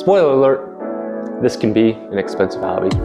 Spoiler alert, this can be an expensive hobby.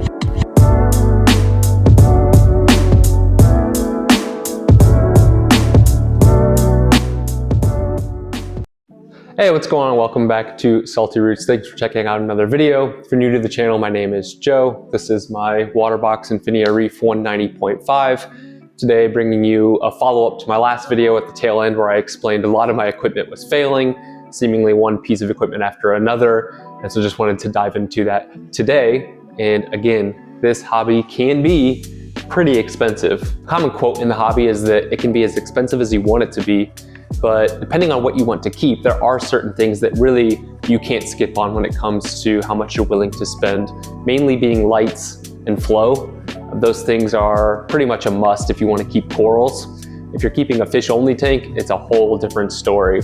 Hey, what's going on? Welcome back to Salty Roots. Thanks for checking out another video. If you're new to the channel, my name is Joe. This is my water box Infinia Reef 190.5. Today, bringing you a follow-up to my last video at the tail end where I explained a lot of my equipment was failing, seemingly one piece of equipment after another. And so just wanted to dive into that today. And again, this hobby can be pretty expensive. A common quote in the hobby is that it can be as expensive as you want it to be. But depending on what you want to keep, there are certain things that really you can't skip on when it comes to how much you're willing to spend, mainly being lights and flow. Those things are pretty much a must if you want to keep corals. If you're keeping a fish-only tank, it's a whole different story.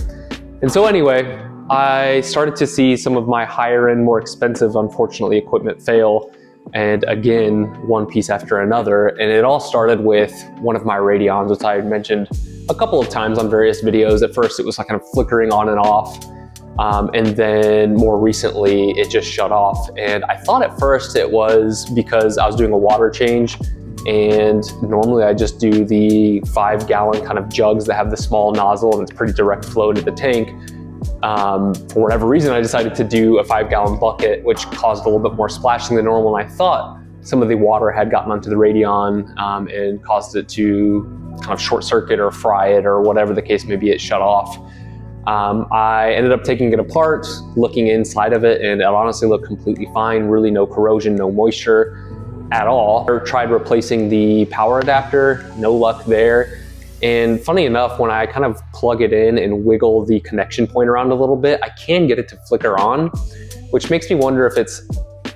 And so anyway, I started to see some of my higher end, more expensive, unfortunately, equipment fail. And again, one piece after another. And it all started with one of my Radions, which I had mentioned a couple of times on various videos. At first, it was like kind of flickering on and off. And then more recently, it just shut off. And I thought at first it was because I was doing a water change. And normally I just do the 5-gallon kind of jugs that have the small nozzle and it's pretty direct flow to the tank. For whatever reason, I decided to do a 5-gallon bucket, which caused a little bit more splashing than normal. And I thought some of the water had gotten onto the Radion and caused it to kind of short circuit or fry it or whatever the case may be, it shut off. I ended up taking it apart, looking inside of it, and it honestly looked completely fine. Really no corrosion, no moisture at all. I tried replacing the power adapter, no luck there. And funny enough, when I kind of plug it in and wiggle the connection point around a little bit, I can get it to flicker on, which makes me wonder if it's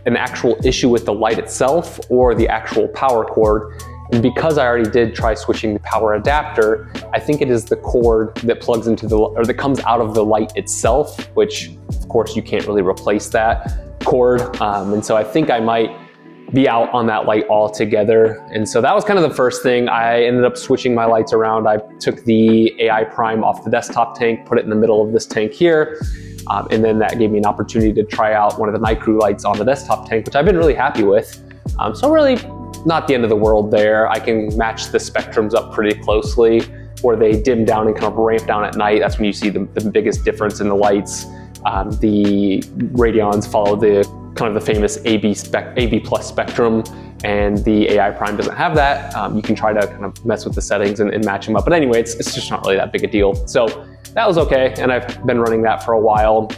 an actual issue with the light itself or the actual power cord. And because I already did try switching the power adapter, I think it is the cord that plugs into or that comes out of the light itself, which of course you can't really replace that cord. And so I think I might be out on that light altogether. And so that was kind of the first thing. I ended up switching my lights around. I took the AI Prime off the desktop tank, put it in the middle of this tank here. And then that gave me an opportunity to try out one of the night crew lights on the desktop tank, which I've been really happy with. So really not the end of the world there. I can match the spectrums up pretty closely where they dim down and kind of ramp down at night. That's when you see the biggest difference in the lights. The Radions follow the kind of the famous AB plus spectrum, and the AI Prime doesn't have that. You can try to kind of mess with the settings and match them up. But anyway, it's just not really that big a deal. So that was okay. And I've been running that for a while,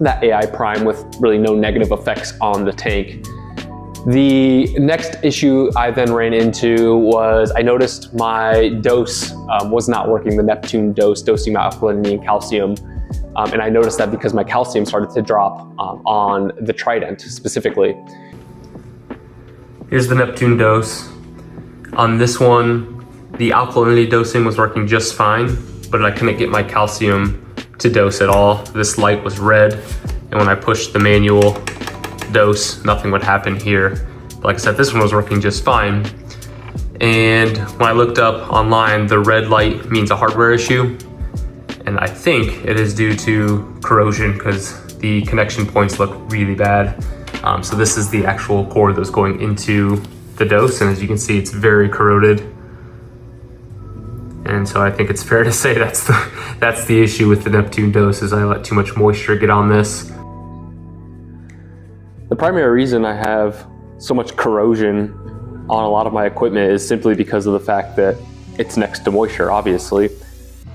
that AI Prime, with really no negative effects on the tank. The next issue I then ran into was I noticed my dose was not working, the Neptune dose, dosing my alkalinity and calcium. And I noticed that because my calcium started to drop on the Trident specifically. Here's the Neptune dose. On this one, the alkalinity dosing was working just fine, but I couldn't get my calcium to dose at all. This light was red, and when I pushed the manual dose, nothing would happen here. But like I said, this one was working just fine. And when I looked up online, the red light means a hardware issue. And I think it is due to corrosion because the connection points look really bad. So this is the actual cord that's going into the dose. And as you can see, it's very corroded. And so I think it's fair to say that's the issue with the Neptune dose, is I let too much moisture get on this. The primary reason I have so much corrosion on a lot of my equipment is simply because of the fact that it's next to moisture, obviously.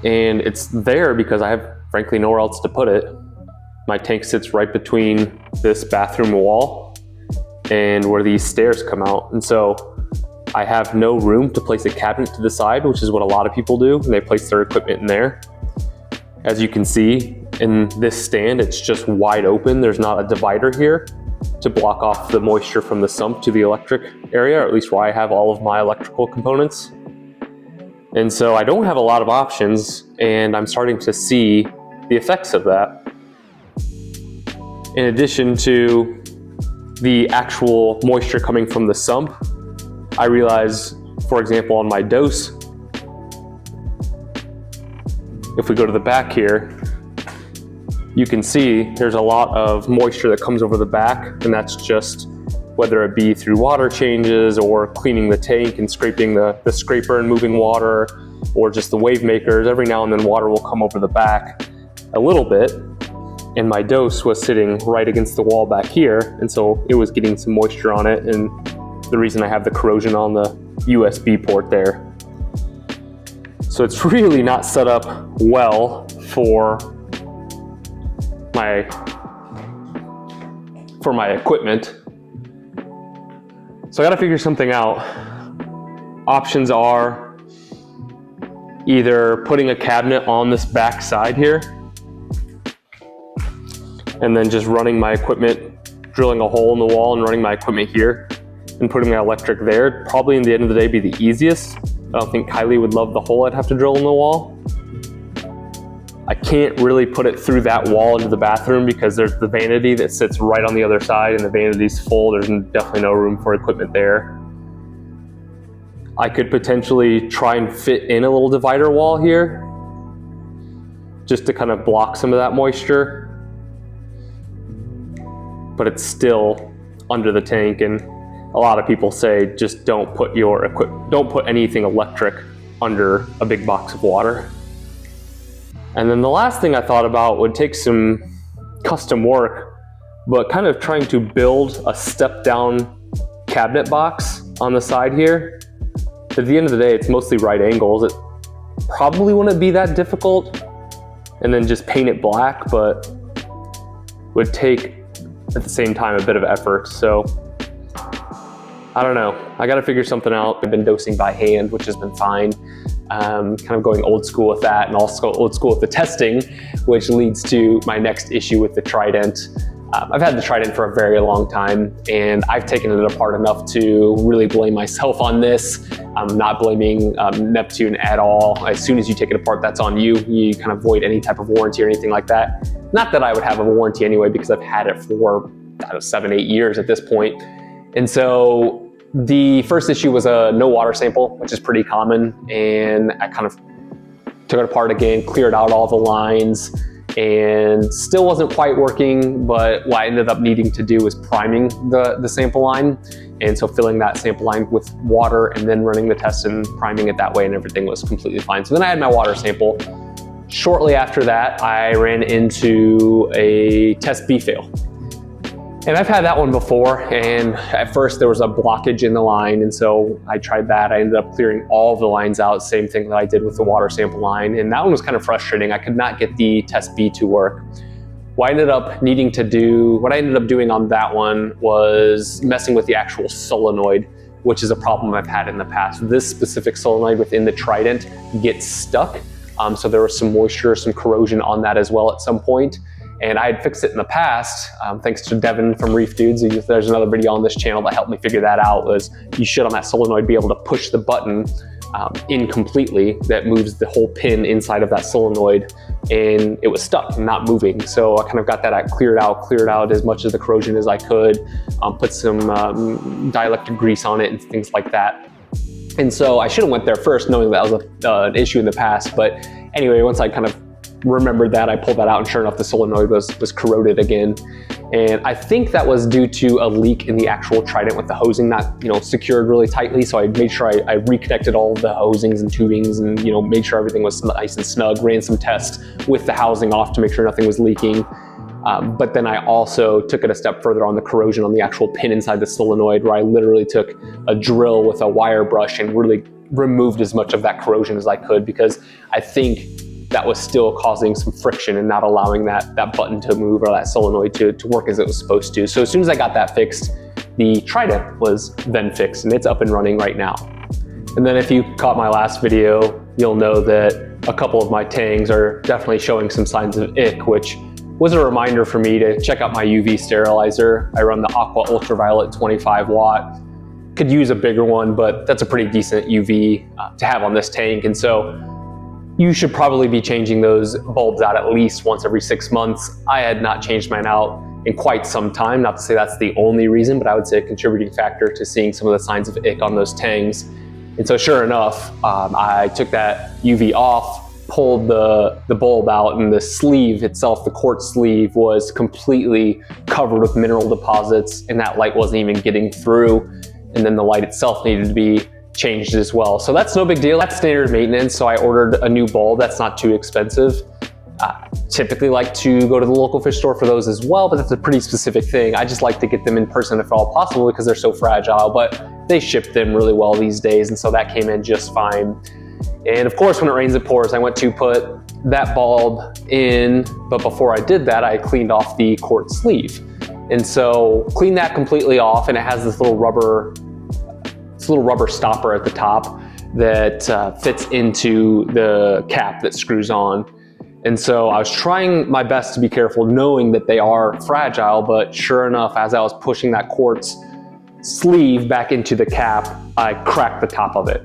And it's there because I have, frankly, nowhere else to put it. My tank sits right between this bathroom wall and where these stairs come out. And so I have no room to place a cabinet to the side, which is what a lot of people do, and they place their equipment in there. As you can see in this stand, it's just wide open. There's not a divider here to block off the moisture from the sump to the electric area, or at least where I have all of my electrical components. And so I don't have a lot of options, and I'm starting to see the effects of that. In addition to the actual moisture coming from the sump, I realize, for example, on my dose, if we go to the back here, you can see there's a lot of moisture that comes over the back, and that's just whether it be through water changes or cleaning the tank and scraping the scraper and moving water, or just the wave makers. Every now and then water will come over the back a little bit, and my dose was sitting right against the wall back here, and so it was getting some moisture on it, and the reason I have the corrosion on the USB port there. So it's really not set up well for my equipment. So I gotta figure something out. Options are either putting a cabinet on this back side here and then just running my equipment, drilling a hole in the wall and running my equipment here and putting my electric there. Probably in the end of the day be the easiest. I don't think Kylie would love the hole I'd have to drill in the wall. I can't really put it through that wall into the bathroom because there's the vanity that sits right on the other side, and the vanity's full. There's definitely no room for equipment there. I could potentially try and fit in a little divider wall here just to kind of block some of that moisture, but it's still under the tank, and a lot of people say just don't put anything electric under a big box of water. And then the last thing I thought about would take some custom work, but kind of trying to build a step down cabinet box on the side here. At the end of the day, it's mostly right angles. It probably wouldn't be that difficult, and then just paint it black, but would take at the same time a bit of effort. So I don't know, I gotta figure something out. I've been dosing by hand, which has been fine. Kind of going old school with that, and also old school with the testing, which leads to my next issue with the Trident. I've had the Trident for a very long time, and I've taken it apart enough to really blame myself on this. I'm not blaming Neptune at all. As soon as you take it apart, that's on you. You kind of void any type of warranty or anything like that. Not that I would have a warranty anyway, because I've had it for 7, 8 years at this point. And so the first issue was a no water sample, which is pretty common, and I kind of took it apart again, cleared out all the lines, and still wasn't quite working. But what I ended up needing to do was priming the sample line, and so filling that sample line with water and then running the test and priming it that way, and everything was completely fine. So then I had my water sample. Shortly after that, I ran into a test B fail. And I've had that one before, and at first there was a blockage in the line, and so I tried that. I ended up clearing all the lines out, same thing that I did with the water sample line, and that one was kind of frustrating. I could not get the test B to work. What I ended up doing on that one was messing with the actual solenoid, which is a problem I've had in the past. This specific solenoid within the Trident gets stuck, so there was some moisture, some corrosion on that as well at some point. And I had fixed it in the past, thanks to Devin from Reef Dudes. There's another video on this channel that helped me figure that out. Was you should on that solenoid be able to push the button in completely that moves the whole pin inside of that solenoid, and it was stuck and not moving. So I kind of got that cleared out as much of the corrosion as I could, put some dielectric grease on it and things like that. And so I should have went there first, knowing that was an issue in the past. But anyway, once I kind of remembered that, I pulled that out, and sure enough, the solenoid was corroded again. And I think that was due to a leak in the actual Trident with the hosing not, secured really tightly. So I made sure I reconnected all of the hosings and tubings, and made sure everything was nice and snug. Ran some tests with the housing off to make sure nothing was leaking. But then I also took it a step further on the corrosion on the actual pin inside the solenoid, where I literally took a drill with a wire brush and really removed as much of that corrosion as I could, because I think that was still causing some friction and not allowing that button to move, or that solenoid to work as it was supposed to. So as soon as I got that fixed, the Trident was then fixed, and it's up and running right now. And then if you caught my last video, you'll know that a couple of my tangs are definitely showing some signs of ick, which was a reminder for me to check out my UV sterilizer. I run the Aqua Ultraviolet 25 watt. Could use a bigger one, but that's a pretty decent UV to have on this tank. And so you should probably be changing those bulbs out at least once every 6 months. I had not changed mine out in quite some time. Not to say that's the only reason, but I would say a contributing factor to seeing some of the signs of ick on those tangs. And so sure enough, I took that UV off, pulled the bulb out, and the sleeve itself, the quartz sleeve, was completely covered with mineral deposits, and that light wasn't even getting through. And then the light itself needed to be changed as well. So that's no big deal. That's standard maintenance. So I ordered a new bulb. That's not too expensive. Typically like to go to the local fish store for those as well, but that's a pretty specific thing. I just like to get them in person if at all possible because they're so fragile, but they ship them really well these days, and so that came in just fine. And of course, when it rains, it pours. I went to put that bulb in, but before I did that, I cleaned off the quartz sleeve. And so cleaned that completely off, and it has this little rubber stopper at the top that fits into the cap that screws on. And so I was trying my best to be careful, knowing that they are fragile, but sure enough, as I was pushing that quartz sleeve back into the cap, I cracked the top of it.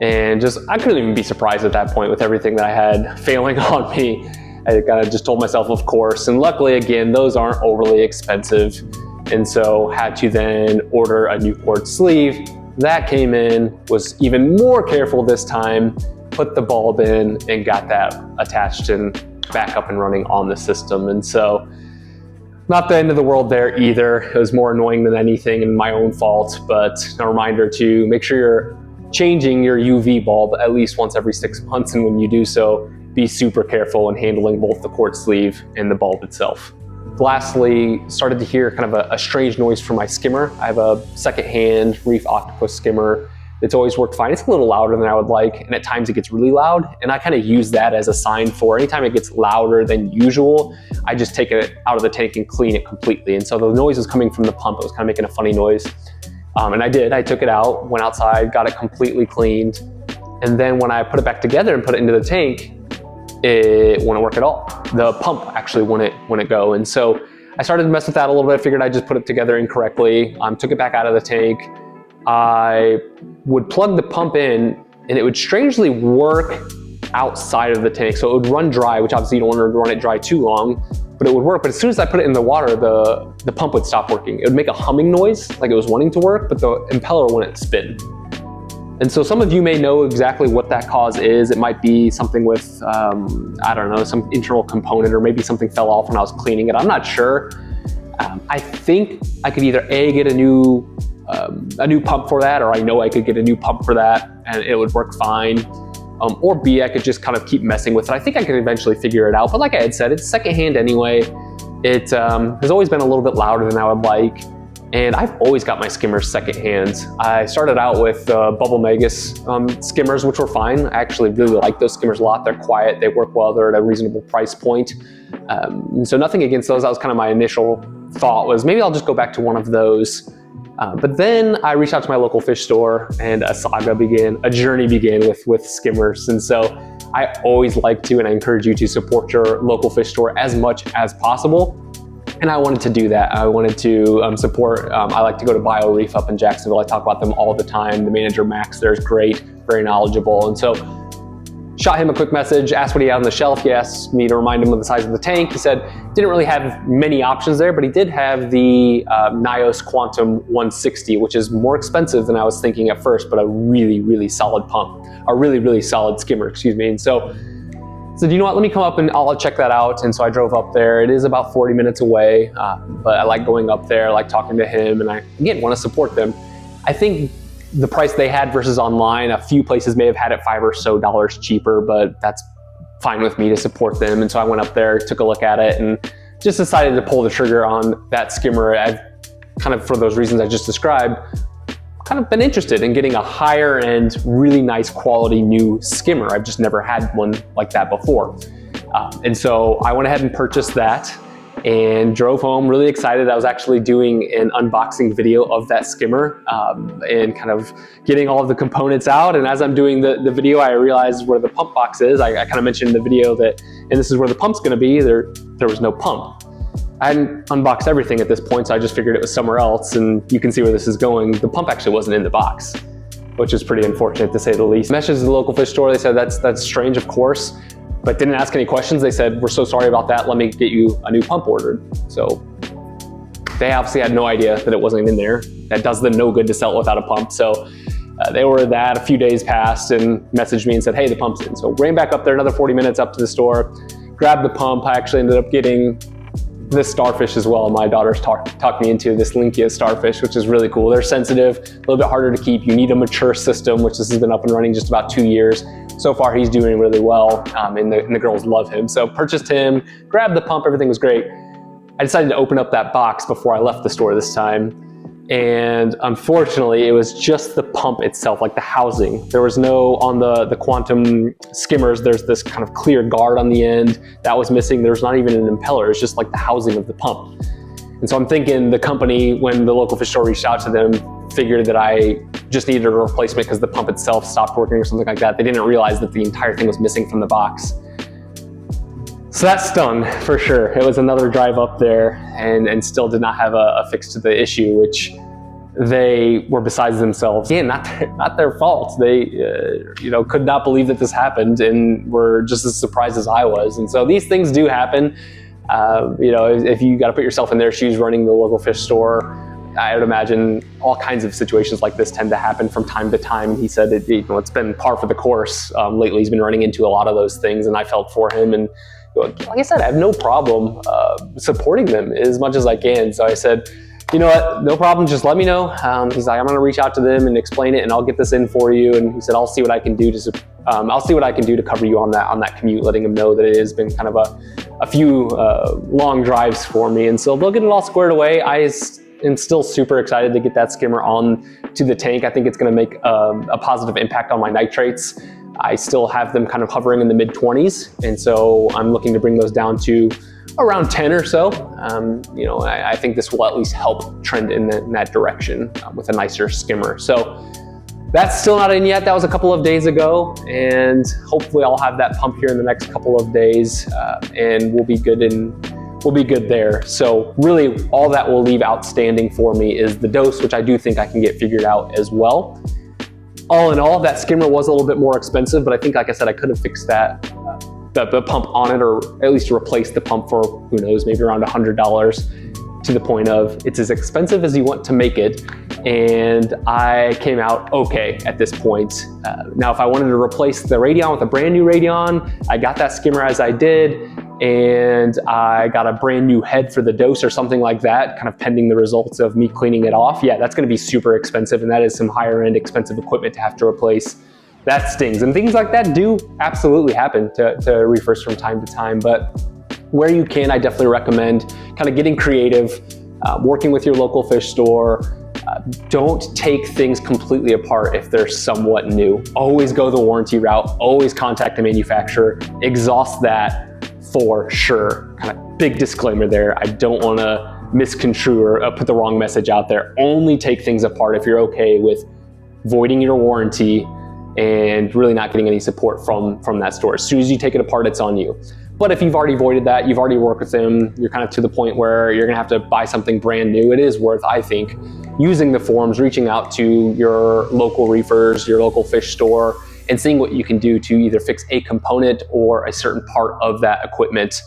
And I couldn't even be surprised at that point with everything that I had failing on me. I kind of just told myself, of course, and luckily, again, those aren't overly expensive. And so had to then order a new quartz sleeve. That came in, was even more careful this time, put the bulb in and got that attached and back up and running on the system. And so not the end of the world there either. It was more annoying than anything and my own fault, but a reminder to make sure you're changing your UV bulb at least once every 6 months. And when you do so, be super careful in handling both the quartz sleeve and the bulb itself. Lastly, started to hear kind of a strange noise from my skimmer. I have a secondhand Reef octopus skimmer. It's always worked fine. It's a little louder than I would like, and at times it gets really loud, and I kind of use that as a sign for anytime it gets louder than usual, I just take it out of the tank and clean it completely. And so the noise was coming from the pump. It was kind of making a funny noise. And I took it out, went outside, got it completely cleaned. And then when I put it back together and put it into the tank, it wouldn't work at all. The pump actually wouldn't go. And so I started to mess with that a little bit. I figured I'd just put it together incorrectly. Took it back out of the tank. I would plug the pump in and it would strangely work outside of the tank. So it would run dry, which obviously you don't want to run it dry too long, but it would work. But as soon as I put it in the water, the pump would stop working. It would make a humming noise like it was wanting to work, but the impeller wouldn't spin. And so some of you may know exactly what that cause is. It might be something with, I don't know, some internal component, or maybe something fell off when I was cleaning it. I'm not sure. I think I could either A, get a new pump for that, or I know I could get a new pump for that and it would work fine. Or B, I could just kind of keep messing with it. I think I could eventually figure it out. But like I had said, it's secondhand anyway. It has always been a little bit louder than I would like. And I've always got my skimmers secondhand. I started out with Bubble Magus skimmers, which were fine. I actually really like those skimmers a lot. They're quiet, they work well, they're at a reasonable price point. And so nothing against those. That was kind of my initial thought, was maybe I'll just go back to one of those. But then I reached out to my local fish store and a journey began with skimmers. And so I always like to, and I encourage you to support your local fish store as much as possible. And I wanted to do that. I wanted to support, I like to go to Reef up in Jacksonville. I talk about them all the time. The manager, Max, there is great, very knowledgeable. And so shot him a quick message, asked what he had on the shelf. He asked me to remind him of the size of the tank. He said didn't really have many options there, but he did have the Nios Quantum 160, which is more expensive than I was thinking at first, but a really, really solid pump, a really, really solid skimmer, excuse me. And so I said, you know what, let me come up and I'll check that out. And so I drove up there. It is about 40 minutes away, but I like going up there, I like talking to him, and I, again, want to support them. I think the price they had versus online, a few places may have had it $5 or so cheaper, but that's fine with me to support them. And so I went up there, took a look at it, and just decided to pull the trigger on that skimmer. I've kind of, for those reasons I just described, kind of been interested in getting a higher end, really nice quality new skimmer. I've just never had one like that before. And so I went ahead and purchased that and drove home really excited. I was actually doing an unboxing video of that skimmer and kind of getting all of the components out. And as I'm doing the video, I realized where the pump box is. I kind of mentioned in the video that, and this is where the pump's gonna be, there was no pump. I hadn't unboxed everything at this point, so I just figured it was somewhere else, and you can see where this is going. The pump actually wasn't in the box, which is pretty unfortunate to say the least. Messaged the local fish store. They said that's strange, of course, but didn't ask any questions. They said, we're so sorry about that. Let me get you a new pump ordered. So they obviously had no idea that it wasn't in there. That does them no good to sell it without a pump. So They were that, a few days passed, and messaged me and said, hey, the pump's in. So ran back up there, another 40 minutes up to the store, grabbed the pump. I actually ended up getting this starfish as well. My daughter's talked me into this Linkia starfish, which is really cool. They're sensitive, a little bit harder to keep. You need a mature system, which this has been up and running just about 2 years. So far, he's doing really well, and the girls love him. So purchased him, grabbed the pump, everything was great. I decided to open up that box before I left the store this time. And unfortunately, it was just the pump itself, like the housing. There was no, on the quantum skimmers, there's this kind of clear guard on the end. That was missing. There's not even an impeller. It's just like the housing of the pump. And so I'm thinking the company, when the local fish store reached out to them, figured that I just needed a replacement because the pump itself stopped working or something like that. They didn't realize that the entire thing was missing from the box. So that stung for sure. It was another drive up there and still did not have a fix to the issue, which they were besides themselves. Again, not their fault. They could not believe that this happened and were just as surprised as I was. And so these things do happen. If you got to put yourself in their shoes running the local fish store, I would imagine all kinds of situations like this tend to happen from time to time. He said it's been par for the course. Lately, he's been running into a lot of those things, and I felt for him. And like I said, I have no problem supporting them as much as I can. So I said, you know what, no problem, just let me know. He's like, I'm gonna reach out to them and explain it, and I'll get this in for you. And he said, I'll see what I can do to cover you on that commute, letting him know that it has been kind of a few long drives for me. And so they'll get it all squared away. I am still super excited to get that skimmer on to the tank. I think it's gonna make a positive impact on my nitrates. I still have them kind of hovering in the mid-20s, and so I'm looking to bring those down to around 10 or so. I think this will at least help trend in that direction with a nicer skimmer. So that's still not in yet. That was a couple of days ago, and hopefully I'll have that pump here in the next couple of days, and we'll be good there. So really all that will leave outstanding for me is the dose, which I do think I can get figured out as well. All in all, that skimmer was a little bit more expensive, but I think, like I said, I could have fixed that, the pump on it, or at least replace the pump for, who knows, maybe around $100, to the point of it's as expensive as you want to make it. And I came out okay at this point. Now, if I wanted to replace the Radion with a brand new Radion, I got that skimmer as I did, and I got a brand new head for the dose or something like that, kind of pending the results of me cleaning it off. Yeah, that's gonna be super expensive, and that is some higher end expensive equipment to have to replace. That stings, and things like that do absolutely happen to reefers from time to time. But where you can, I definitely recommend kind of getting creative, working with your local fish store. Don't take things completely apart if they're somewhat new. Always go the warranty route, always contact the manufacturer, exhaust that for sure. Kind of big disclaimer there. I don't want to misconstrue or put the wrong message out there. Only take things apart if you're okay with voiding your warranty and really not getting any support from that store. As soon as you take it apart, it's on you. But if you've already voided that, you've already worked with them, you're kind of to the point where you're gonna have to buy something brand new, it is worth, I think, using the forums, reaching out to your local reefers, your local fish store, and seeing what you can do to either fix a component or a certain part of that equipment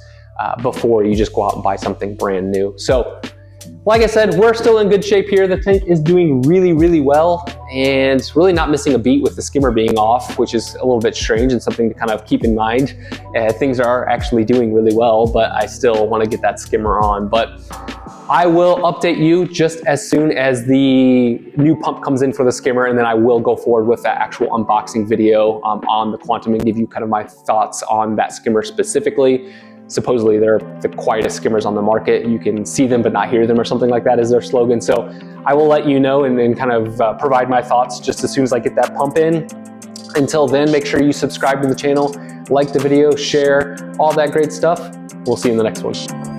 before you just go out and buy something brand new. So, like I said, we're still in good shape here. The tank is doing really, really well, and really not missing a beat with the skimmer being off, which is a little bit strange and something to kind of keep in mind. Things are actually doing really well, but I still want to get that skimmer on. But I will update you just as soon as the new pump comes in for the skimmer, and then I will go forward with that actual unboxing video on the Quantum and give you kind of my thoughts on that skimmer specifically. Supposedly they're the quietest skimmers on the market. You can see them but not hear them, or something like that is their slogan. So I will let you know and kind of provide my thoughts just as soon as I get that pump in. Until then, make sure you subscribe to the channel, like the video, share, all that great stuff. We'll see you in the next one.